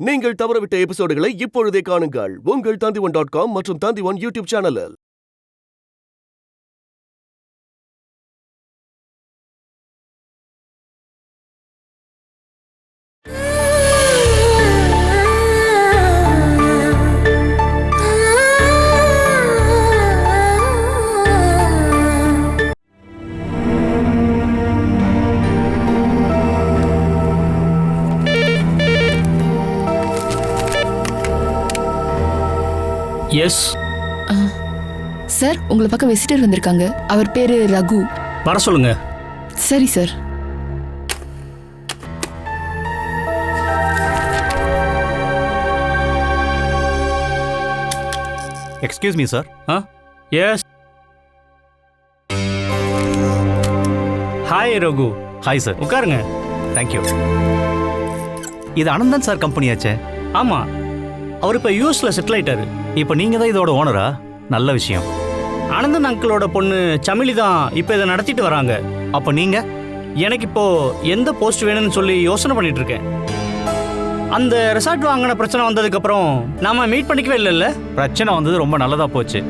நீங்கள் தவறவிட்ட எபிசோடுகளை இப்பொழுதே காணுங்கள் உங்கள் Tandivan.com மற்றும் Tandivan யூடியூப் சேனலில். எஸ் சார், உங்களை பக்கம் விசிட்டர் வந்திருக்காங்க. அவர் பேரு ரகு. வர சொல்லுங்க. சரி sir. Excuse me sir. S. Hi Raghu. Hi sir. உட்காருங்க. தேங்க்யூ. இது அனந்தன் சார் கம்பெனியாச்சே? ஆமா, அவர் இப்போ யூஎஸ்ல செட்டில் ஆயிட்டாரு. இப்போ நீங்க தான் இதோட ஓனரா? நல்ல விஷயம். அனந்தன் அங்கிளோட பொண்ணு சமிலி தான் இப்போ இதை நடத்திட்டு வராங்க. அப்போ நீங்க? எனக்கு இப்போ எந்த போஸ்ட் வேணும்னு சொல்லி யோசனை பண்ணிட்டு இருக்கேன். அந்த ரெசார்ட் வாங்கின பிரச்சனை வந்ததுக்கப்புறம் நாம மீட் பண்ணிக்கவே இல்லைல்ல? பிரச்சனை வந்தது ரொம்ப நல்லதா போச்சு.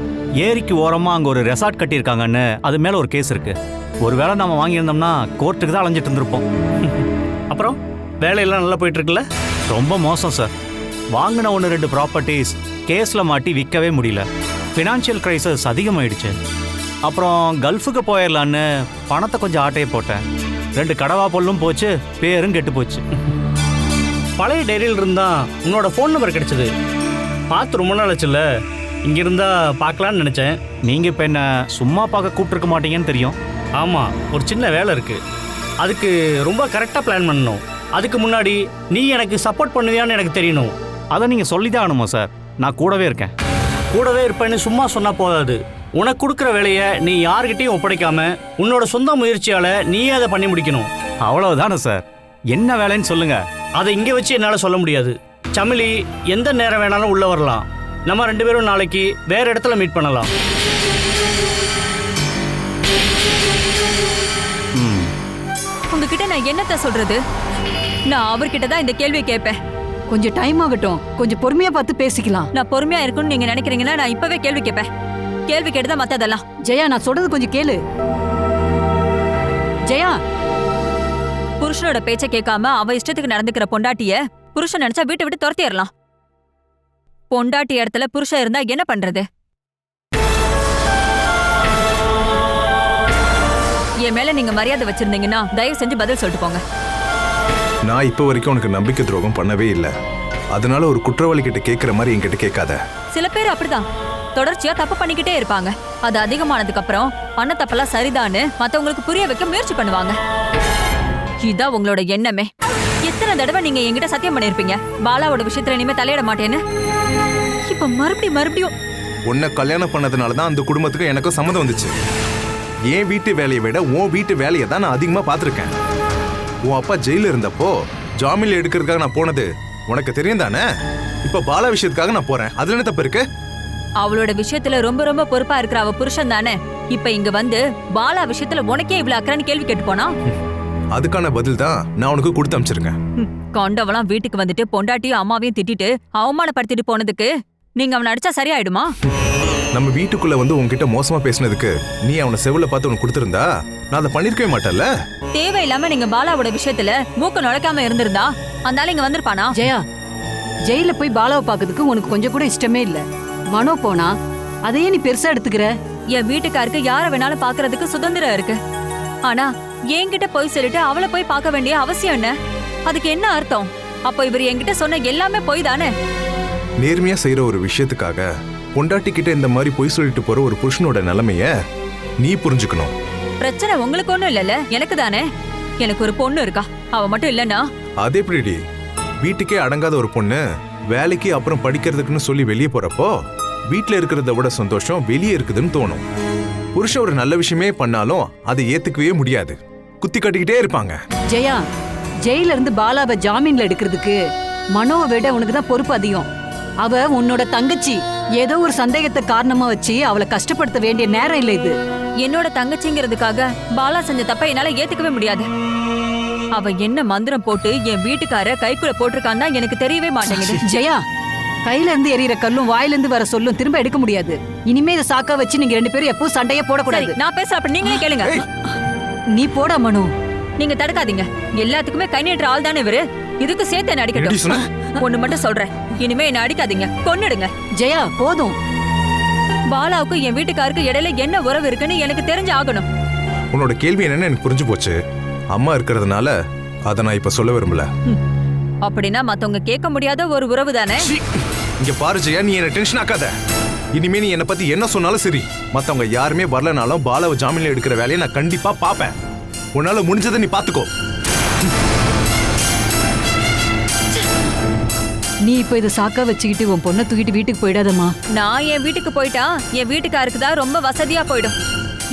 ஏரிக்கு ஓரமா அங்க ஒரு ரெசார்ட் கட்டியிருக்காங்கன்னு அது மேல ஒரு கேஸ் இருக்கு. ஒருவேளை நாம வாங்கியிருந்தோம்னா கோர்ட்டுக்கு தான் அலைஞ்சிட்டு இருந்திருப்போம். அப்புறம் வேலையெல்லாம் நல்லா போயிட்டு இருக்குல்ல? ரொம்ப மோசம் சார். வாங்கின 1-2 ப்ராப்பர்ட்டிஸ் கேஸில் மாட்டி விற்கவே முடியல. ஃபினான்ஷியல் கிரைசஸ் அதிகமாயிடுச்சு. அப்புறம் கல்ஃபுக்கு போயிடலான்னு பணத்தை கொஞ்சம் ஆட்டையை போட்டேன். 2 கடவா பொல்லும் போச்சு, பேரும் கெட்டு போச்சு. பழைய டைரியில் இருந்தா உன்னோட ஃபோன் நம்பர் கிடைச்சது. பார்த்து ரொம்ப நாள் ஆச்சுல்ல, இங்கே இருந்தா பார்க்கலான்னு நினச்சேன். நீங்கள் இப்போ என்ன சும்மா பார்க்க கூப்பிட்டுருக்க மாட்டீங்கன்னு தெரியும். ஆமாம், ஒரு சின்ன வேலை இருக்குது. அதுக்கு ரொம்ப கரெக்டாக பிளான் பண்ணணும். அதுக்கு முன்னாடி நீ எனக்கு சப்போர்ட் பண்ணுவியான்னு எனக்கு தெரியணும். அதை நீங்கள் சொல்லி தான் ஆகணுமா சார்? நான் கூடவே இருக்கேன். கூடவே இருப்பேன்னு சும்மா சொன்னால் போதாது. உனக்கு கொடுக்குற வேலையை நீ யார்கிட்டையும் ஒப்படைக்காம உன்னோட சொந்த முயற்சியால் நீயே அதை பண்ணி முடிக்கணும். அவ்வளவுதானே சார்? என்ன வேலைன்னு சொல்லுங்க. அதை இங்கே வச்சு என்னால் சொல்ல முடியாது. சமிலி எந்த நேரம் வேணாலும் உள்ளே வரலாம். நம்ம 2 பேரும் நாளைக்கு வேற இடத்துல மீட் பண்ணலாம். உங்ககிட்ட நான் என்னத்த சொல்றது? நான் அவர்கிட்ட தான் இந்த கேள்வியை கேட்பேன். கொஞ்சம் டைம் ஆகட்டும், கொஞ்சம் பொறுமையா பார்த்து பேசிக்கலாம். நான் பொறுமையா இருக்கும்னு நீங்க நினைக்கிறீங்கன்னா நான் இப்பவே கேள்வி கேட்பேன். கேள்வி கேட்டுதான் மத்ததெல்லாம். ஜெயா, நான் சொல்றது கொஞ்சம் கேளு. ஜெயா, புருஷனோட பேச்ச கேட்காம அவ இஷ்டத்துக்கு நடந்துக்கிற பொண்டாட்டிய புருஷன் நினைச்சா வீட்டை விட்டு துரத்திடலாம். பொண்டாட்டி இடத்துல புருஷன் இருந்தா என்ன பண்றது? என் மேல நீங்க மரியாதை வச்சிருந்தீங்கன்னா தயவு செஞ்சு பதில் சொல்லிட்டு போங்க. நான் இப்போ வரைக்கும் உனக்கு நம்பிக்கை துரோகம் பண்ணவே இல்லை. அதனால ஒரு குற்றவாளி கிட்ட கேட்குற மாதிரி என்கிட்ட கேட்காத. சில பேர் அப்படிதான் தொடர்ச்சியா தப்பு பண்ணிக்கிட்டே இருப்பாங்க. அது அதிகமானதுக்கு அப்புறம் பண்ண தப்பெல்லாம் சரிதான்னு மத்தவங்களுக்கு புரிய வைக்க முயற்சி பண்ணுவாங்க. இதான் உங்களோட எண்ணமே. எத்தனை தடவை நீங்க என்கிட்ட சத்தியம் பண்ணிருப்பீங்க பாலாவோட விஷயத்துல இனிமே தலையிட மாட்டேன்னு. இப்ப மறுபடியும் உன்னை கல்யாணம் பண்ணதுனால தான் அந்த குடும்பத்துக்கு எனக்கும் சம்மதம் வந்துச்சு. என் வீட்டு வேலையை விட உன் வீட்டு வேலையை தான் நான் அதிகமாக பார்த்துருக்கேன். உன் அப்பா ஜெயில இருந்தப்போ ஜாமீன் எடுக்கிறதுக்காக நான் போனது உனக்கு தெரியும் தானே? இப்ப பாலா விஷயத்துக்காக நான் போறேன். அதுல என்ன தப்பு இருக்கு? அவளோட விஷயத்துல ரொம்ப பொறுப்பா இருக்கிற அவ புருஷன் தானே இப்ப இங்க வந்து பாலா விஷயத்துல உனக்கே இவ்வளவு அக்கறைன்னு கேள்வி கேட்டு போனா? அதுக்கான பதில் தான் நான் உனக்கு கொடுத்து அனுப்பிச்சிருக்கேன். கொண்டவளாம் வீட்டுக்கு வந்துட்டு பொண்டாட்டியும் அம்மாவையும் திட்டிட்டு அவமானப்படுத்திட்டு போனதுக்கு நீங்க அவனை அடிச்சா சரியாயிடுமா? நம்ம வீட்டுக்குள்ள வந்து உன்கிட்ட மோசமா பேசினதுக்கு நீ அவனை செவில பார்த்து உனக்கு கொடுத்திருந்தா நான் அதை பண்ணிருக்கவே மாட்டேன்ல. தேவையில்லாம நீங்க பாலாவோட விஷயத்துல மூக்க நுழைக்காம இருந்திருந்தா அந்த ஆளு இங்க வந்திருப்பானா? ஜெயா, ஜெயில போய் பாலாவை பாக்குறதுக்கு உனக்கு கொஞ்சம் கூட இஷ்டமே இல்ல. மனோ போனா அதையே நீ பெருசா எடுத்துக்கிற. என் வீட்டுக்காருக்கு யார வேணாலும் பாக்குறதுக்கு சுதந்திரம் இருக்கு. ஆனா என்கிட்ட போய் சொல்லிட்டு அவளை போய் பார்க்க வேண்டிய அவசியம் என்ன? அதுக்கு என்ன அர்த்தம்? அப்போ இவர் என்கிட்ட சொன்ன எல்லாமே போய் தானே? நேர்மையா செய்யற ஒரு விஷயத்துக்காக பொண்டாட்டி கிட்ட இந்த மாதிரி பொய் சொல்லிட்டு போற ஒரு புருஷனோட நிலைமைய நீ புரிஞ்சுக்கணும். பிரச்சனை உங்களுக்கு ஒண்ணும் இல்லல, எனக்கு தானே. எனக்கு ஒரு பொண்ணு இருக்கா, அவ மட்டும் இல்லன்னா? அதே எப்படி வீட்டுக்கே அடங்காத ஒரு பொண்ணு வேலைக்கு அப்புறம் படிக்கிறதுக்குன்னு சொல்லி வெளியே போறப்போ வீட்டுல இருக்கிறத விட சந்தோஷம் வெளியே இருக்குதுன்னு தோணும். புருஷன் ஒரு நல்ல விஷயமே பண்ணாலும் அதை ஏத்துக்கவே முடியாது, குத்தி கட்டிக்கிட்டே இருப்பாங்க. ஜெயா, ஜெயில இருந்து பாலாவை ஜாமீன்ல எடுக்கிறதுக்கு மனோவை விட உனக்கு தான் பொறுப்பு அதிகம். அவ உன்னோட தங்கச்சி. ஏதோ ஒரு சந்தேகத்தை காரணமா வச்சு அவளை கஷ்டப்படுத்த வேண்டிய நேரம் இல்லை இது. என்னோட தங்கச்சிங்கிறதுக்காக பாலா செஞ்ச தப்ப என்னால ஏத்துக்கவே முடியாது. அவ என்ன மந்திரம் போட்டு என் வீட்டுக்கார கைக்குள்ள போட்டிருக்கான்னா எனக்கு தெரியவே மாட்டேங்குது. ஜெயா, கையில இருந்து எரியற கல்லும் வாயில இருந்து வர சொல்லும் திரும்ப எடுக்க முடியாது. இனிமே இதை சாக்கா வச்சு நீங்க 2 பேரும் எப்பவும் சண்டையே போடக்கூடாது. நான் பேசுற அப்ப நீங்களே கேளுங்க. நீ போடா மனு. நீங்க தடுக்காதீங்க. எல்லாத்துக்குமே கை நீட்டுற ஆள் தானே இவரு. இதுக்கு சேர்த்து என்ன அடிக்கட்டும். ஒண்ணு மட்டும் சொல்றேன், இனிமே என்ன அடிக்காதீங்க, கொன்னுடுங்க. ஜெயா போதும். பாலாவுக்கு என் வீட்டுக்காருக்கு இடையில என்ன உறவு இருக்குன்னு எனக்கு தெரிஞ்சு ஆகணும். உன்னோட கேள்வி என்னன்னு எனக்கு புரிஞ்சு போச்சு. அம்மா இருக்கிறதுனால அதை நான் இப்ப சொல்ல விரும்பல. அப்படின்னா மத்தவங்க கேட்க முடியாத ஒரு உறவு தானே. இங்க பாரு ஜெயா, நீ என்ன டென்ஷன் ஆக்காத. இனிமே நீ என்ன பத்தி என்ன சொன்னாலும் சரி, மத்தவங்க யாருமே வரலனாலும் பாலாவை ஜாமீன்ல எடுக்கிற வேலையை நான் கண்டிப்பா பாப்பேன். உன்னால முடிஞ்சதை நீ பாத்துக்கோ. நீ இப்ப இதை சாக்கா வச்சுக்கிட்டு உன் பொண்ணை தூக்கிட்டு வீட்டுக்கு போயிடாதம்மா. நான் என் வீட்டுக்கு போயிட்டா என் வீட்டுக்காருக்கு தான் ரொம்ப வசதியா போயிடும்.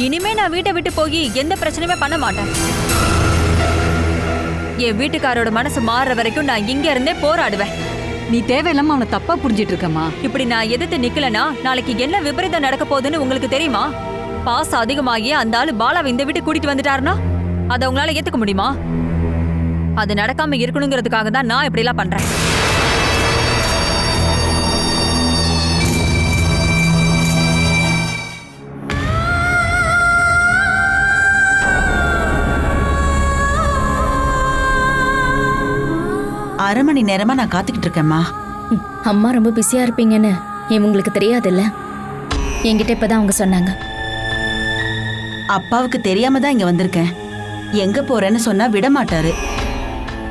இனிமே நான் வீட்டை விட்டு போய் எந்த பிரச்சனையுமே பண்ண மாட்டேன். என் வீட்டுக்காரோட மனசு மாறுற வரைக்கும் நான் இங்க இருந்தே போராடுவேன். நீ தேவையில்லாம அவனை தப்பா புரிஞ்சிட்டு இருக்கம்மா. இப்படி நான் எதிர்த்து நிக்கலனா நாளைக்கு என்ன விபரீதம் நடக்க போகுதுன்னு உங்களுக்கு தெரியுமா? பாசம் அதிகமாகி அந்த ஆளு பாலாவை இந்த வீட்டுக்கு கூட்டிட்டு வந்துட்டாருன்னா அதை உங்களால ஏத்துக்க முடியுமா? அது நடக்காம இருக்கணுங்கிறதுக்காக தான் நான் இப்படி எல்லாம் பண்றேன். அரை மணி நேரமா நான் காத்துக்கிட்டு இருக்கேம்மா. அம்மா ரொம்ப பிஸியா இருப்பீங்கன்னு இவங்களுக்கு தெரியாதுல்ல. என்கிட்ட இப்பதான் அவங்க சொன்னாங்க. அப்பாவுக்கு தெரியாம தான் இங்க வந்திருக்கேன். எங்க போறேன்னு சொன்னா விட மாட்டாரு.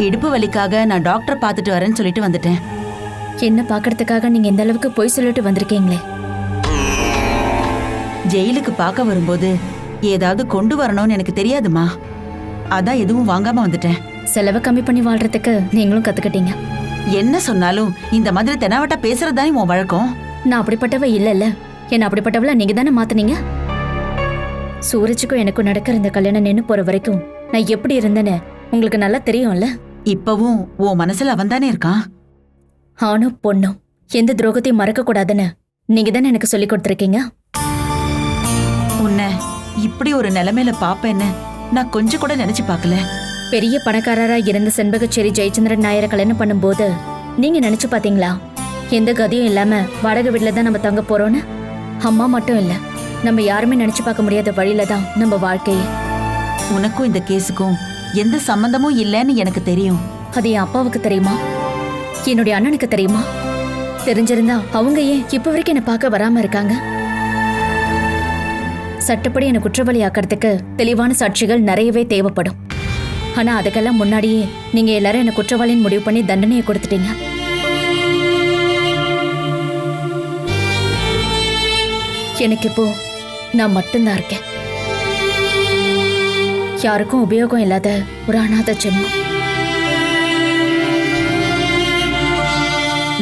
இடுப்பு வலிக்காக நான் டாக்டரை பார்த்துட்டு வரேன்னு சொல்லிட்டு வந்துட்டேன். என்ன பாக்குறதுக்காக நீங்க இந்த அளவுக்கு போய் சொல்லிட்டு வந்திருக்கீங்களே. ஜெயிலுக்கு பார்க்க வரும்போது ஏதாவது கொண்டு வரணும்னு எனக்கு தெரியாதுமா. அதான் எதுவும் வாங்காம வந்துட்டேன். செலவை கம்மி பண்ணி வாழ்றதுக்கு நீங்களும் கத்துக்கிட்டீங்க. என்ன சொன்னாலும் இந்த மாதிரி தெனாவட்டா பேசுறதுதானே உன் வழக்கம். நான் அப்படிப்பட்டவ இல்லைல்ல. என்ன அப்படிப்பட்டவள நீங்க தானே மாத்தினீங்க. சூரஜுக்கும் எனக்கும் நடக்கிற இந்த கல்யாணம் நின்று போற வரைக்கும் நான் எப்படி இருந்தேன்னு உங்களுக்கு நல்லா தெரியும்ல. இப்பவும் உன் மனசுல அவன் தானே இருக்கான். ஆணும் பொண்ணும் எந்த துரோகத்தையும் மறக்க கூடாதுன்னு நீங்க தானே எனக்கு சொல்லி கொடுத்துருக்கீங்க. உன்னை இப்படி ஒரு நிலைமையில பாப்பேன்னு நான் கொஞ்சம் கூட நினைச்சு பார்க்கல. பெரிய பணக்காரரா இருந்த செண்பகச்சேரி ஜெயச்சந்திரன் நாயரை கல்யாணம் பண்ணும்போது நீங்க நினைச்சு பாத்தீங்களா எந்த கதியும் இல்லாம வாடகை வீட்டுல தான் நம்ம தங்க போறோம்னு? அம்மா மட்டும் இல்ல, நம்ம யாருமே நினைச்சு பார்க்க முடியாத வழியில தான் நம்ம வாழ்க்கையே. உனக்கும் இந்த கேஸுக்கும் எந்த சம்பந்தமும் இல்லைன்னு எனக்கு தெரியும். அது என் அப்பாவுக்கு தெரியுமா? என்னுடைய அண்ணனுக்கு தெரியுமா? தெரிஞ்சிருந்தா அவங்க ஏன் இப்ப வரைக்கும் என்ன பார்க்க வராம இருக்காங்க? சட்டப்படி என்ன குற்றவாளி ஆக்கிறதுக்கு தெளிவான சாட்சிகள் நிறையவே தேவைப்படும். ஆனா அதுக்கெல்லாம் முன்னாடியே நீங்க எல்லாரும் என்ன குற்றவாளின்னு முடிவு பண்ணி தண்டனையை கொடுத்துட்டீங்க. எனக்கு இப்போ நான் மட்டும்தான் இருக்கேன். யாருக்கும் உபயோகம் இல்லாத ஒரு அநாத ஜென்மம்.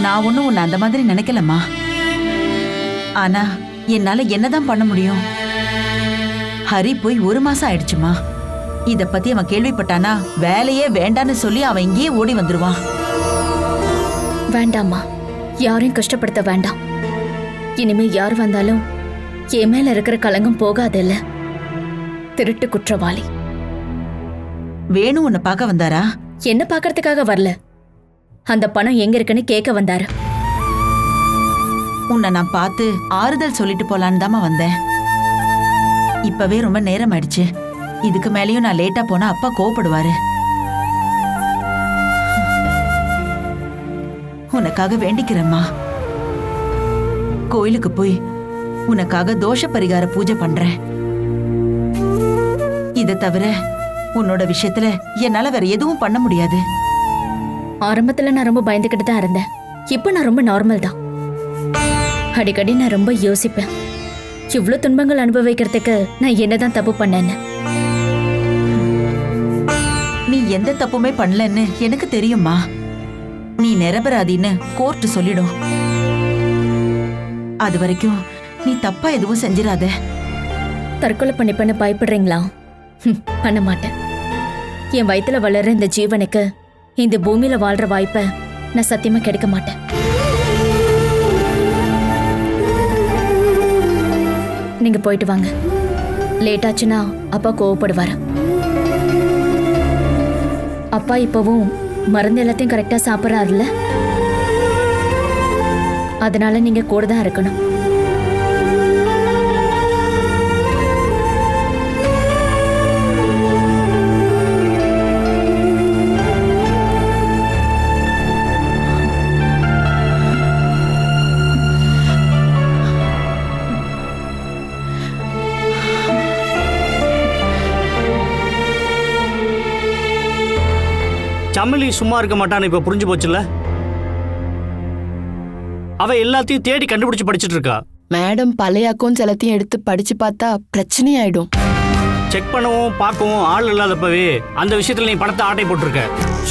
நான் ஒன்னும் உன்னை அந்த மாதிரி நினைக்கலம்மா. ஆனா என்னால என்னதான் பண்ண முடியும்? ஹரி போய் 1 மாசம் ஆயிடுச்சுமா. இத பத்தி அவன் கேள்விப்பட்டானா வேலையே வேண்டான்னு சொல்லி அவன் இங்கேயே ஓடி வந்துருவான். வேண்டாமா, யாரையும் கஷ்டப்படுத்த வேண்டாம். இனிமே யார் வந்தாலும் என் மேல இருக்கிற கலங்கம் போகாதில்ல. திருட்டு குற்றவாளி வேணு உன்னை பார்க்க வந்தாரா? என்ன பாக்கிறதுக்காக வரல, அந்த பணம் எங்க இருக்குன்னு கேட்க வந்தாரு. உன்னை நான் பார்த்து ஆறுதல் சொல்லிட்டு போலான்னு தாமா வந்தேன். இப்பவே ரொம்ப நேரம் ஆயிடுச்சு. இதுக்கு மேலேயும் நான் லேட்டா போனா அப்பா கோவப்படுவாரு. உனக்காக வேண்டிக்கிறேம்மா. கோயிலுக்கு போய் உனக்காக தோஷ பரிகார பூஜை பண்றேன். இதை தவிர உன்னோட விஷயத்துல என்னால வேற எதுவும் பண்ண முடியாது. ஆரம்பத்துல நான் ரொம்ப பயந்துகிட்டு தான் இருந்தேன். இப்ப நான் ரொம்ப நார்மல் தான். அடிக்கடி நான் ரொம்ப யோசிப்பேன், இவ்ளோ துன்பங்கள் அனுபவிக்கிறதுக்கு நான் என்னதான் தப்பு பண்ணேன்னு. நீ எந்த தப்புமே பண்ணலன்னு எனக்கு தெரியுமா. நீ நிரபராதின்னு கோர்ட் சொல்லிடும். அது வரைக்கும் நீ தப்பா எதுவும் செஞ்சிடாத. தற்கொலை பண்ணிப்பேன்னு பயப்படுறீங்களா? பண்ண மாட்டேன். என் வயித்துல வளர்ற இந்த ஜீவனுக்கு இந்த பூமியில வாழ்ற வாய்ப்பை நான் சத்தியமா கிடைக்க மாட்டேன். நீங்க போயிட்டு வாங்க. லேட் ஆச்சுன்னா அப்பா கோவப்படுவாரு. அப்பா இப்பவும் மருந்து எல்லாத்தையும் கரெக்டா சாப்பிட்றாருல்ல? அதனால நீங்க கூட தான் இருக்கணும். சமிலி சும்மா இருக்க மாட்டான்னு இப்ப புரிஞ்சு போச்சுல்ல? அவ எல்லாத்தையும் தேடி கண்டுபிடிச்சு படிச்சிட்டு இருக்கா. மேடம் பழைய அக்கௌண்ட்ஸ் எல்லாத்தையும் எடுத்து படிச்சு பார்த்தா பிரச்சனை ஆயிடும். செக் பண்ணவும் பார்க்கவும் ஆள் இல்லாதப்பவே அந்த விஷயத்துல நீ பணத்தை ஆட்டை போட்டிருக்க.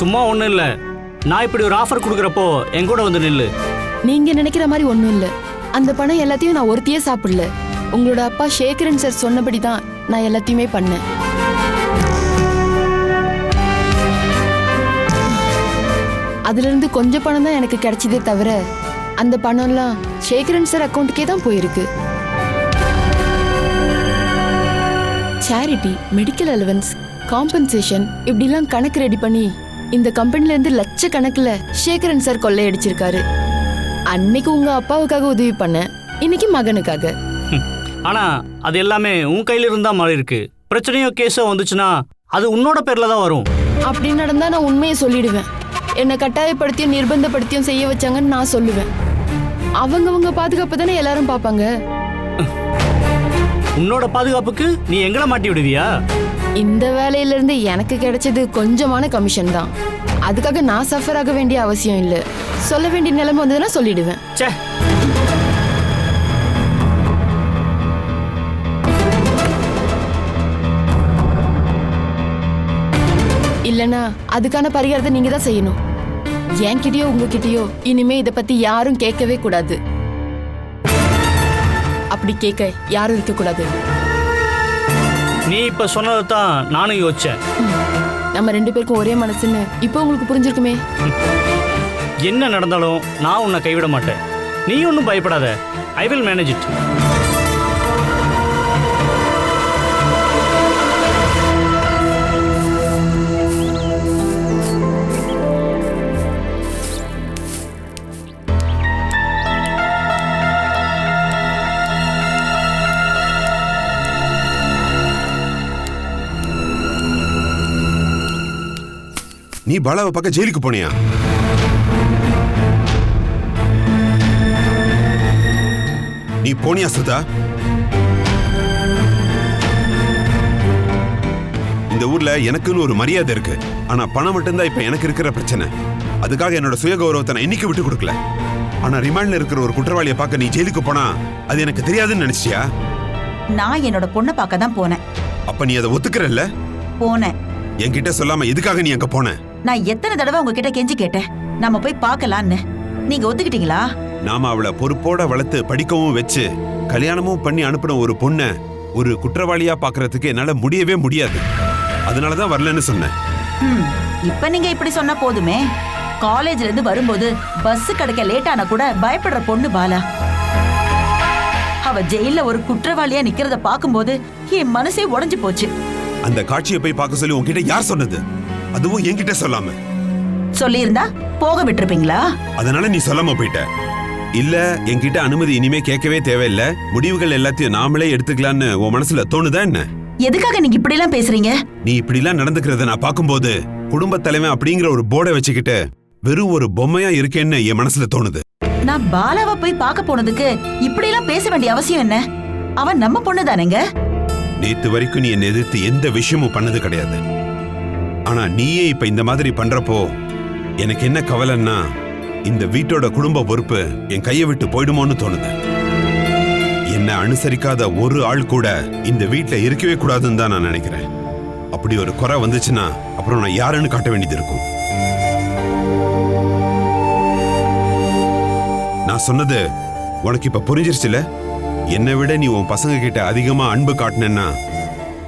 சும்மா ஒண்ணும் இல்ல, நான் இப்படி ஒரு ஆஃபர் கொடுக்குறப்போ என் கூட வந்து நில்லு. நீங்க நினைக்கிற மாதிரி ஒண்ணும் இல்ல. அந்த பணம் எல்லாத்தையும் நான் ஒருத்தியே சாப்பிடல. உங்களோட அப்பா சேகரன் சார் சொன்னபடி தான் நான் எல்லாத்தையுமே பண்ணேன். அதுல இருந்து கொஞ்சம் பணம் தான் எனக்கு கிடைச்சதே தவிர அந்த பணம்லாம் சேகரன் சார் அக்கௌண்ட்டுக்கே தான் போயிருக்கு. சேரிட்டி, மெடிக்கல் அலவன்ஸ், காம்பன்சேஷன் இப்படிலாம் கணக்கு ரெடி பண்ணி இந்த கம்பெனில இருந்து லட்சக்கணக்கில் சேகரன் சார் கொள்ளையடிச்சிருக்காரு. அன்னைக்கு உங்க அப்பாவுக்காக உதவி பண்ண, இன்னைக்கு மகனுக்காக. ஆனா அது எல்லாமே உன் கையில இருந்தா மாறி இருக்கு. பிரச்சனையோ கேஸோ வந்துச்சுன்னா அது உன்னோட பேர்ல தான் வரும். அப்படி நடந்தா நான் உண்மையை சொல்லிடுவேன். என்னை கட்டாயப்படுத்தியும் நிர்பந்தப்படுத்தியும் செய்ய வச்சாங்கன்னு நான் சொல்லுவேன். அவங்க பாதுகாப்பு தானே எல்லாரும் பார்ப்பாங்க. உன்னோட பாதுகாப்புக்கு நீ எங்களை மாட்டி விடுவியா? இந்த வேலையில இருந்து எனக்கு கிடைச்சது கொஞ்சமான கமிஷன் தான். அதுக்காக நான் சஃபர் ஆக வேண்டிய அவசியம் இல்லை. சொல்ல வேண்டிய நிலைமை வந்ததுன்னா சொல்லிடுவேன். சே, இல்லனா அதுக்கான பரிகாரத்தை நீங்க தான் செய்யணும். என்கிட்டயோ உங்ககிட்டயோ இனிமே இதை பத்தி யாரும் கேட்கவே கூடாது. அப்படி கேட்க யாரும் இருக்க கூடாது. நீ இப்ப சொன்னதான் நானும் யோசிச்சேன். நம்ம ரெண்டு பேருக்கும் ஒரே மனசுன்னு இப்போ உங்களுக்கு புரிஞ்சிருக்குமே. என்ன நடந்தாலும் நான் உன்னை கைவிட மாட்டேன். நீ ஒன்றும் பயப்படாத. I will manage it. நீ பாலாவை பார்க்க ஜெயிலுக்கு போனியா? நீ போனியா சுதா? இந்த ஊர்ல எனக்குன்னு ஒரு மரியாதை இருக்கு. ஆனா பணம் மட்டும்தான் இப்ப எனக்கு இருக்கிற பிரச்சனை. அதுக்காக என்னோட சுய கௌரவத்தை நான் இன்னைக்கு விட்டு கொடுக்கல. ஆனா ரிமாண்ட்ல இருக்கிற ஒரு குற்றவாளியை பார்க்க நீ ஜெயிலுக்கு போனா அது எனக்கு தெரியாதுன்னு நினைச்சியா? நான் என்னோட பொண்ணை பார்க்க தான் போனேன். அப்ப நீ அதை ஒத்துக்கிறல்ல? போனேன். என்கிட்ட சொல்லாம எதுக்காக நீ அங்க போன? நான் எத்தனை தடவை உங்ககிட்ட கெஞ்சி கேட்டேன் நாம போய் பார்க்கலான்னு. நீங்க ஒத்துக்கிட்டீங்களா? நாம அவளை பொறுப்போட வளர்த்து படிக்கவும் வச்சு கல்யாணமும் பண்ணி அனுப்பின ஒரு பொண்ணை ஒரு குற்றவாளியா பாக்குறதுக்கு என்னால முடியவே முடியாது. அதனாலதான் வரலன்னு சொன்னேன். இப்ப நீங்க இப்படி சொன்னா போதுமே. காலேஜ்ல இருந்து வரும்போது பஸ் கிடைக்க லேட் ஆனா கூட பயப்படுற பொண்ணு பாலா. அவ ஜெயில ஒரு குற்றவாளியா நிக்கிறத பாக்கும்போது என் மனசே உடைஞ்சு போச்சு. அந்த காட்சியை போய் பார்க்க சொல்லி உன்கிட்ட யார் சொன்னது? அதுவும் என்கிட்ட சொல்லாம. சொல்லியிருந்தா போக விட்டுருப்பீங்களா? அதனால நீ சொல்லாம போயிட்ட. இல்ல என்கிட்ட அனுமதி இனிமே கேட்கவே தேவையில்லை, முடிவுகள் எல்லாத்தையும் நாமளே எடுத்துக்கலான்னு உன் மனசுல தோணுதா என்ன? எதுக்காக நீங்க இப்படி எல்லாம் பேசுறீங்க? நீ இப்படி எல்லாம் நடந்துக்கிறத நான் பார்க்கும்போது குடும்ப தலைவன் அப்படிங்கிற ஒரு போர்டை வச்சுக்கிட்டு வெறும் ஒரு பொம்மையா இருக்கேன்னு என் மனசுல தோணுது. நான் பாலாவை போய் பார்க்க போனதுக்கு இப்படி எல்லாம் பேச வேண்டிய அவசியம் என்ன? அவன் நம்ம பொண்ணு தானேங்க. நேத்து வரைக்கும் நீ என்னை எதிர்த்து எந்த விஷயமும் பண்ணது கிடையாது. ஆனா நீயே இப்ப இந்த மாதிரி பண்றப்போ எனக்கு என்ன கவலைன்னா இந்த வீட்டோட குடும்ப பொறுப்பு என் கையை விட்டு போயிடுமோன்னு தோணுது. என்ன அனுசரிக்காத ஒரு ஆள் கூட இந்த வீட்டுல இருக்கவே கூடாதுன்னு தான் நான் நினைக்கிறேன். அப்படி ஒரு குறை வந்துச்சுன்னா அப்புறம் நான் யாருன்னு காட்ட வேண்டியது இருக்கும். நான் சொன்னது உனக்கு இப்ப புரிஞ்சிருச்சுல? என்னை விட நீ உன் பசங்க கிட்ட அதிகமா அன்பு காட்டினேன்னா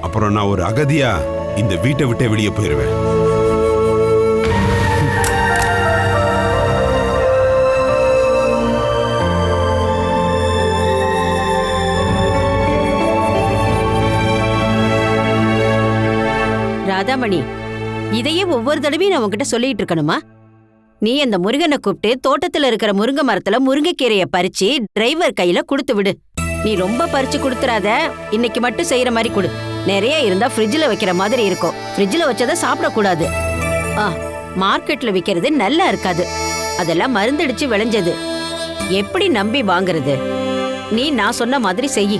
அப்புறம் நான் ஒரு அகதியா இந்த வீட்டை விட்டே வெளியே போயிருவேன். ராதாமணி, இதையே ஒவ்வொரு தடவையும் நான் உன்கிட்ட சொல்லிட்டு இருக்கணுமா? நீ அந்த முருகனை கூப்பிட்டு தோட்டத்துல இருக்கிற முருங்கை மரத்துல முருங்கைக்கீரைய பறிச்சு டிரைவர் கையில கொடுத்து விடு. நீ ரொம்ப பறிச்சு கொடுத்துறாத, இன்னைக்கு மட்டும் செய்யற மாதிரி கொடு. நிறைய இருந்தா ஃப்ரிட்ஜ்ல வைக்கிற மாதிரி இருக்கும். ஃப்ரிட்ஜ்ல வச்சதை சாப்பிடக்கூடாது. மார்க்கெட்ல விக்கிறது நல்லா இருக்காது. அதெல்லாம் மருந்தடிச்சு விளைஞ்சது. எப்படி நம்பி வாங்குறது? நீ நான் சொன்ன மாதிரி செய்.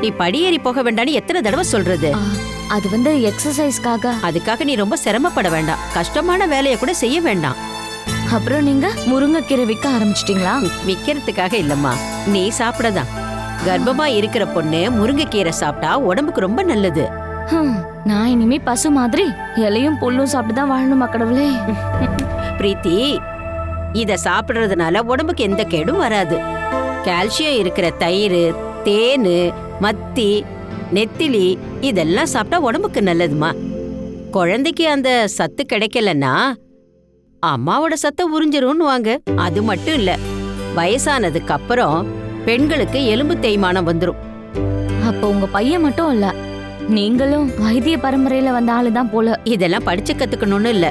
நீ படியேறி போக வேண்டாம்னு எத்தனை தடவை சொல்றது? அது எக்ஸசைஸ்க்காக. அதுக்காக நீ ரொம்ப சிரமப்பட வேண்டாம். கஷ்டமான வேலையை கூட செய்ய வேண்டாம். அப்புறம் நீங்க முருங்கைக்கீரை விற்க ஆரம்பிச்சிட்டீங்களா? விக்கிறதுக்காக இல்லம்மா, நீ சாப்பிடதான். கர்ப்பமா இருக்கிற பொண்ணு முருங்கைக்கீரை சாப்பிட்டா உடம்புக்கு ரொம்ப நல்லது. நான் இனிமே பசு மாதிரி இலையும் புல்லும் சாப்பிட்டுதான் வாழணுமா கடவுளே? பிரீத்தி, இத சாப்பிடுறதுனால உடம்புக்கு எந்த கேடும் வராது. கால்சியம் இருக்கிற தயிர், தேனு, மத்தி, நெத்திலி இதெல்லாம் சாப்பிட்டா உடம்புக்கு நல்லதுமா. குழந்தைக்கு அந்த சத்து கிடைக்கலன்னா அம்மாவோட சத்தை உறிஞ்சிரும்னு வாங்க. அது மட்டும் இல்ல, வயசானதுக்கு அப்புறம் பெண்களுக்கு எலும்பு தேய்மானம் வந்துரும். அப்ப உங்க பையன் மட்டும் இல்ல, நீங்களும் வைத்திய பரம்பரையில வந்த ஆளுதான் போல. இதெல்லாம் படிச்சு கத்துக்கணும்னு இல்ல,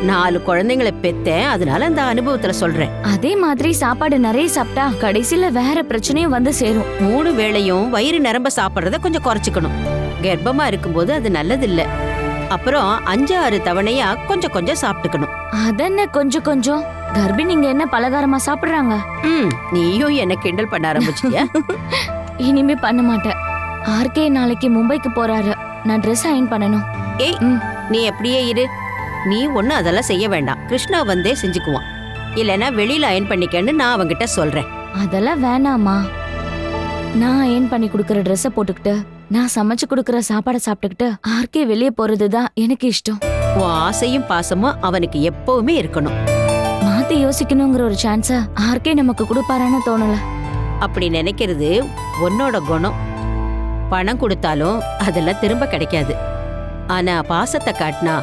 4 குழந்தைங்களை பெத்தேன், அதனால அந்த அனுபவத்துல சொல்றேன். அதே மாதிரி சாப்பாடு நிறைய சாப்பிட்டா கடைசியில வேற பிரச்சனையும் வந்து சேரும். 3 வேளையும் வயிறு நிரம்ப சாப்பிடுறத கொஞ்சம் குறைச்சுக்கணும். கர்ப்பமா இருக்கும்போது அது நல்லதில்ல. அப்புறம் 5-6 தவணையா கொஞ்சம் கொஞ்சம் சாப்பிட்டுக்கணும். அதென்ன கொஞ்சம் கொஞ்சம்? கர்ப்பிணிங்க என்ன பலகாரமா சாப்பிடுறாங்க? நீயும் என்ன கிண்டல் பண்ண ஆரம்பிச்சிட்டியா? இனிமே பண்ண மாட்டேன். ஆர்கே நாளைக்கு மும்பைக்கு போறாரு, நான் ட்ரெஸ் அயன் பண்ணணும். ஏய், நீ அப்படியே இரு. நீ ஒண்ணு அதெல்லாம் செய்ய வேண்டாம். கிருஷ்ணா வந்தே செஞ்சுக்குவான். இல்லைன்னா வெளியில அயன் பண்ணிக்கன்னு நான் அவங்கிட்ட சொல்றேன். அதெல்லாம் வேணாமா. நான் அயன் பண்ணி கொடுக்கற ட்ரெஸ்ஸை போட்டுக்கிட்டு நான் சமைச்சு கொடுக்கற சாப்பாடை சாப்பிட்டுக்கிட்டு ஆர்கே வெளியே போறதுதான் எனக்கு இஷ்டம். உன் ஆசையும் பாசமும் அவனுக்கு எப்பவுமே இருக்கணும். மாத்தி யோசிக்கணுங்கிற ஒரு சான்ஸ ஆர்கே நமக்கு கொடுப்பாரான்னு தோணல. அப்படி நினைக்கிறது உன்னோட குணம். பணம் கொடுத்தாலும் அதெல்லாம் திரும்ப கிடைக்காது. ஆனா பாசத்தை காட்டினா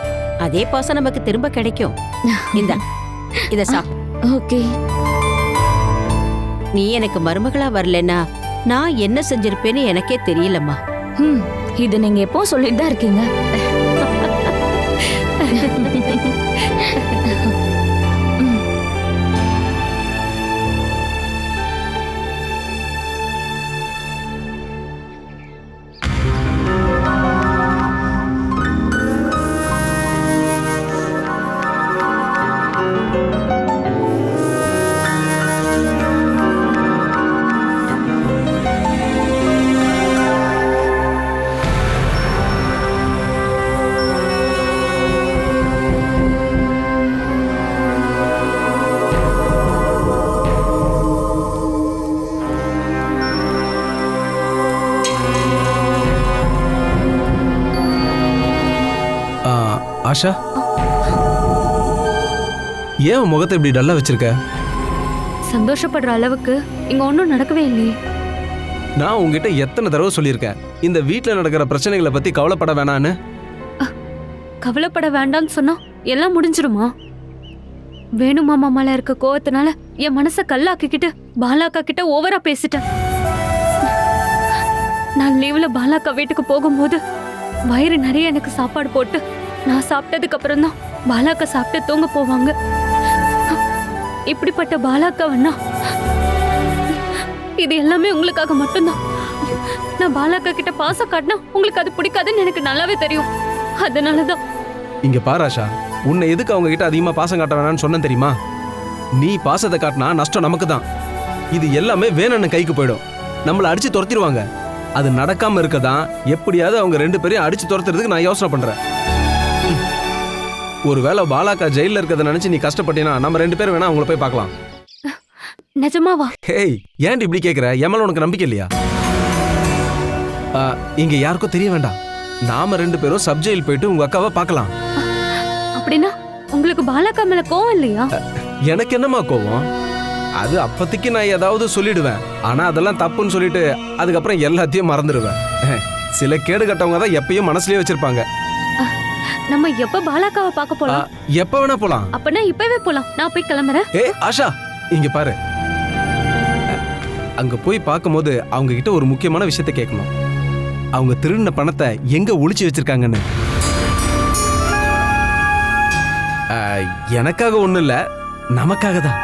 அதே பாசம் நமக்கு திரும்ப கிடைக்கும். இத சாப்பிடு. ஓகே. நீ எனக்கு மருமகளா வரலன்னா நான் என்ன செஞ்சிருப்பேன்னு எனக்கே தெரியலம்மா. இது நீங்க எப்போ சொல்லிட்டு தான் இருக்கீங்க. ஆஷா, ஏன் முகத்தை இப்படி டல்லா வச்சிருக்க? சந்தோஷப்படுற அளவுக்கு இங்க ஒன்றும் நடக்கவே இல்லையே. நான் உங்ககிட்ட எத்தனை தடவை சொல்லியிருக்கேன் இந்த வீட்டில் நடக்கிற பிரச்சனைகளை பத்தி கவலைப்பட வேணான்னு. கவலைப்பட வேண்டாம்னு சொன்னா எல்லாம் முடிஞ்சிருமா? வேணு மாமா மேல இருக்க கோவத்தினால என் மனசை கல்லாக்கிக்கிட்டு பாலாக்கா கிட்ட ஓவரா பேசிட்டேன். நான் லீவ்ல பாலாக்கா வீட்டுக்கு போகும்போது வயிறு நிறைய எனக்கு சாப்பாடு போட்டு நான் சாப்பிட்டதுக்கு அப்புறம் தான் பாலாக்கா சாப்பிட்டு தூங்க போவாங்க. இப்படிப்பட்ட பாலாக்கா வேணா இது எல்லாமே உங்களுக்காக மட்டும்தான். நான் பாலாக்கா கிட்ட பாசம் காட்டினா உங்களுக்கு அது பிடிக்காதுன்னு எனக்கு நல்லாவே தெரியும். அதனாலதான். இங்க பாரு ஆஷா, உன்னை எதுக்கு அவங்க கிட்ட அதிகமா பாசம் காட்ட வேணாம்னு சொன்னேன் தெரியுமா? நீ பாசத்தை காட்டினா நஷ்டம் நமக்கு தான். இது எல்லாமே வேணும்னு கைக்கு போயிடும். நம்மளை அடிச்சு துரத்திடுவாங்க. அது நடக்காம இருக்கதான் எப்படியாவது அவங்க 2 பேரையும் அடிச்சு துரத்துறதுக்கு நான் யோசனை பண்றேன். ஒருவேளை பாலாக்கா ஜெயில இருக்கிறத நினைச்சு நீ கஷ்டப்பட்டீனா நம்ம 2 பேரும் வேணா அவங்கள போய் பார்க்கலாம். நிஜமாவா? ஹேய், ஏன் இப்படி கேக்குற? எமல உனக்கு நம்பிக்கை இல்லையா? இங்க யாருக்கும் தெரிய வேண்டாம். நாம 2 பேரும் சப் ஜெயில் போயிட்டு உங்க அக்காவை பார்க்கலாம். அப்படின்னா உங்களுக்கு பாலாக்கா மேல கோவம் இல்லையா? எனக்கு என்னமா கோவம்? அது அப்பத்திக்கு நான் ஏதாவது சொல்லிடுவேன். ஆனா அதெல்லாம் தப்புன்னு சொல்லிட்டு அதுக்கப்புறம் எல்லாத்தையும் மறந்துடுவேன். சில கேடு கட்டவங்க தான் எப்பயும் மனசுலயே வச்சிருப்பாங்க. நம்ம எப்ப பாலாக்காவை பார்க்க போலாம்? எப்ப வேணா போலாம். அப்பனா இப்பவே போலாம். நான் போய் கிளம்புறேன். ஆஷா, இங்க பாரு. அங்க போய் பார்க்கும்போது அவங்க கிட்ட ஒரு முக்கியமான விஷயத்தை கேட்கணும். அவங்க திருடின பணத்தை எங்க ஒளிச்சு வச்சிருக்காங்கன்னு. எனக்காக ஒண்ணும் இல்ல, நமக்காக தான்.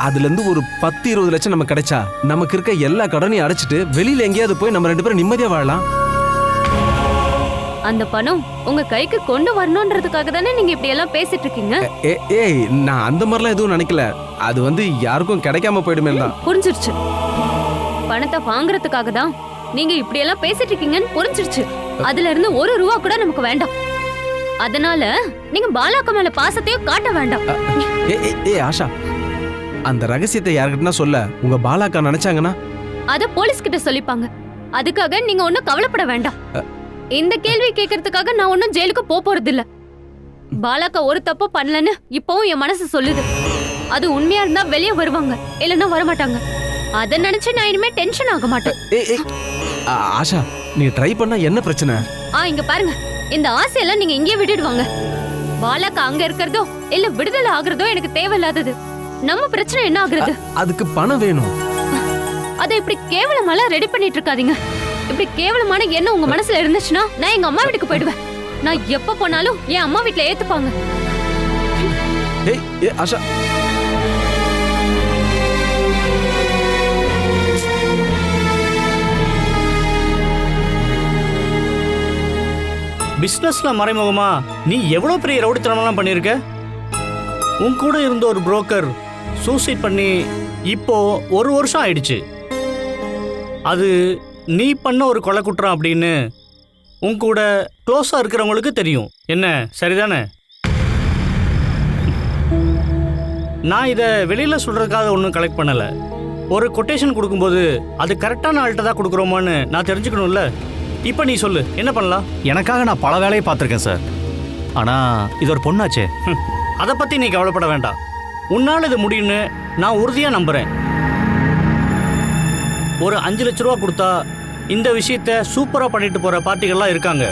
அதுல இருந்து ஒரு 10-20 லட்சம் நமக்கு கிடைச்சா நமக்கு இருக்க எல்லா கடனையும் அடைச்சிட்டு வெளியில எங்கேயாவது போய் நம்ம 2 பேரும் நிம்மதியா வாழலாம். அந்த பணம் உங்க கைக்கு கொண்டு வரணும்ன்றதுக்காக தானே நீங்க இப்படி எல்லாம் பேசிட்டு இருக்கீங்க. ஏய், நான் அந்த மாதிரிலாம் எதுவும் நினைக்கல. அது யாருக்கும் கிடைக்காம போயிடுமே தான். புரிஞ்சிருச்சு. பணத்தை வாங்குறதுக்காக தான் நீங்க இப்படி எல்லாம் பேசிட்டு இருக்கீங்கன்னு புரிஞ்சிருச்சு. அதுல இருந்து 1 ரூபா கூட நமக்கு வேண்டாம். அதனால நீங்க பாலாக்கா மேல பாசத்தையும் காட்ட வேண்டாம். ஆஷா, அந்த ரகசியத்தை யார்கிட்டனா சொல்ல உங்க பாலாக்கா நினைச்சாங்கன்னா அத போலீஸ் கிட்ட சொல்லிப்பாங்க. அதுக்காக நீங்க ஒன்னும் கவலைப்பட வேண்டாம். இந்த கேள்வி கேட்கறதுக்காக நான் ஒன்னும் ஜெயிலுக்கு போறது இல்ல. பாலாக்கா ஒரு தப்பு பண்ணலன்னு இப்பவும் என் மனசு சொல்லுது. அது உண்மையா இருந்தா வெளியே வருவாங்க, இல்லன்னா வரமாட்டாங்க. அத நினைச்சு நான் இனிமே டென்ஷன் ஆக மாட்டேன். ஆஷா, நீ ட்ரை பண்ணா என்ன பிரச்சனை? இங்க பாருங்க, இந்த ஆசையெல்லாம் நீங்க இங்கே விட்டுடுவாங்க. பாலாக்கா அங்க இருக்கிறதோ இல்ல விடுதலை ஆகுறதோ எனக்கு தேவையில்லாதது. நம்ம பிரச்சனை என்ன ஆகுறது? அதுக்கு பணம் வேணும். அத இப்படி கேவலமாலாம் ரெடி பண்ணிட்டு இருக்காதீங்க. இப்படி கேவலமான எண்ணம் உங்க மனசுல இருந்துச்சுன்னா நான் எங்க அம்மா வீட்டுக்கு போயிடுவேன். நான் எப்ப போனாலும் என் அம்மா வீட்டுல ஏத்துப்பாங்க. ஆஷா, பிசினஸ்ல மறைமுகமா நீ எவ்வளவு பெரிய ரவுடித்தனம்லாம் பண்ணிருக்க. உன் கூட இருந்த ஒரு புரோக்கர் சூசைட் பண்ணி இப்போ 1 வருஷம் ஆயிடுச்சு. அது நீ பண்ண ஒரு கொலை குற்றம் அப்படின்னு உன் கூட க்ளோஸா இருக்கிறவங்களுக்கு தெரியும். என்ன சரிதானே? நான் இதை வெளியில சொல்றதுக்காக ஒன்றும் கலெக்ட் பண்ணல. ஒரு கொட்டேஷன் கொடுக்கும்போது அது கரெக்டான ஆள்கிட்ட தான் கொடுக்குறோமான்னு நான் தெரிஞ்சுக்கணும்ல. இப்போ நீ சொல்லு, என்ன பண்ணலாம்? எனக்காக நான் பல வேலையை பார்த்துருக்கேன் சார். ஆனால் இது ஒரு பொண்ணாச்சே. அதை பற்றி நீ கவலைப்பட வேண்டாம். உன்னால் இது முடியும்னு நான் உறுதியாக நம்புகிறேன். ஒரு 5 லட்ச ரூபா கொடுத்தா இந்த விஷயத்த சூப்பராக பண்ணிட்டு போகிற பார்ட்டிகள்லாம் இருக்காங்க.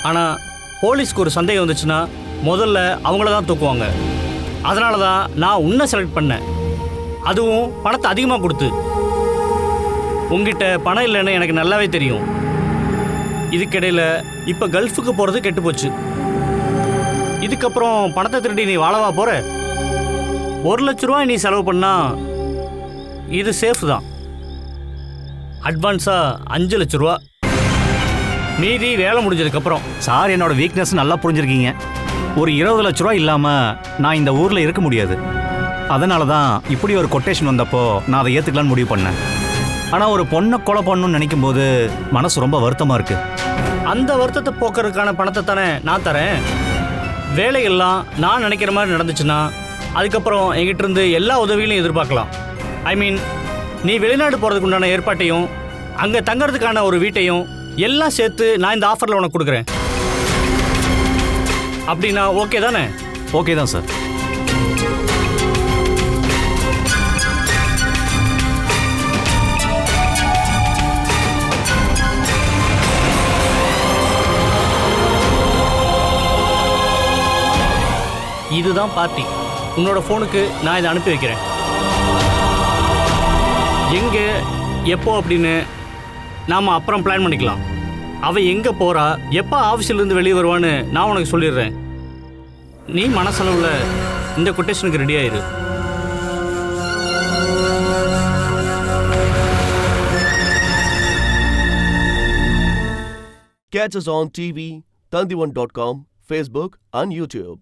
ஆனால் போலீஸ்க்கு ஒரு சந்தேகம் வந்துச்சுன்னா முதல்ல அவங்கள தான் தூக்குவாங்க. அதனால தான் நான் உன்னை செலக்ட் பண்ணேன். அதுவும் பணத்தை அதிகமாக கொடுத்து. உங்ககிட்ட பணம் இல்லைன்னு எனக்கு நல்லாவே தெரியும். இதுக்கிடையில் இப்போ கல்ஃபுக்கு போகிறது கெட்டு போச்சு. இதுக்கப்புறம் பணத்தை திருடி நீ வாழவா போற? 1 லட்ச ரூபாய் நீ செலவு பண்ணா இது சேஃப் தான். அட்வான்ஸா 5 லட்ச ரூபா, மீதி வேலை முடிஞ்சதுக்கப்புறம். சார், என்னோட வீக்னஸ் நல்லா புரிஞ்சிருக்கீங்க. ஒரு 20 லட்ச ரூபா இல்லாமல் நான் இந்த ஊரில் இருக்க முடியாது. அதனால தான் இப்படி ஒரு கொட்டேஷன் வந்தப்போ நான் அதை ஏற்றுக்கலான்னு முடிவு பண்ணேன். ஆனால் ஒரு பொண்ணை கொலை பண்ணணும்னு நினைக்கும் போது மனசு ரொம்ப வருத்தமாக இருக்கு. அந்த வருத்தத்தை போக்குறதுக்கான பணத்தை தானே நான் தரேன். வேலையெல்லாம் நான் நினைக்கிற மாதிரி நடந்துச்சுன்னா அதுக்கப்புறம் என்கிட்ட இருந்து எல்லா உதவிகளையும் எதிர்பார்க்கலாம். ஐ மீன், நீ வெளிநாடு போகிறதுக்கு உண்டான ஏற்பாட்டையும் அங்கே தங்கறதுக்கான ஒரு வீட்டையும் எல்லாம் சேர்த்து நான் இந்த ஆஃபரில் உனக்கு கொடுக்குறேன். அப்படின்னா ஓகே தானே? ஓகே தான் சார். இதுதான் பார்ட்டி. உன்னோட ஃபோனுக்கு நான் இதை அனுப்பி வைக்கிறேன். எங்கே எப்போ அப்படின்னு நாம் அப்புறம் பிளான் பண்ணிக்கலாம். அவள் எங்கே போகிறா, எப்போ ஆஃபீஸிலேருந்து வெளியே வருவான்னு நான் உனக்கு சொல்லிடுறேன். நீ மனசளவில் இந்த கொட்டேஷனுக்கு ரெடி ஆயிரு. Catch us on TV, Tandivan.com, Facebook and YouTube.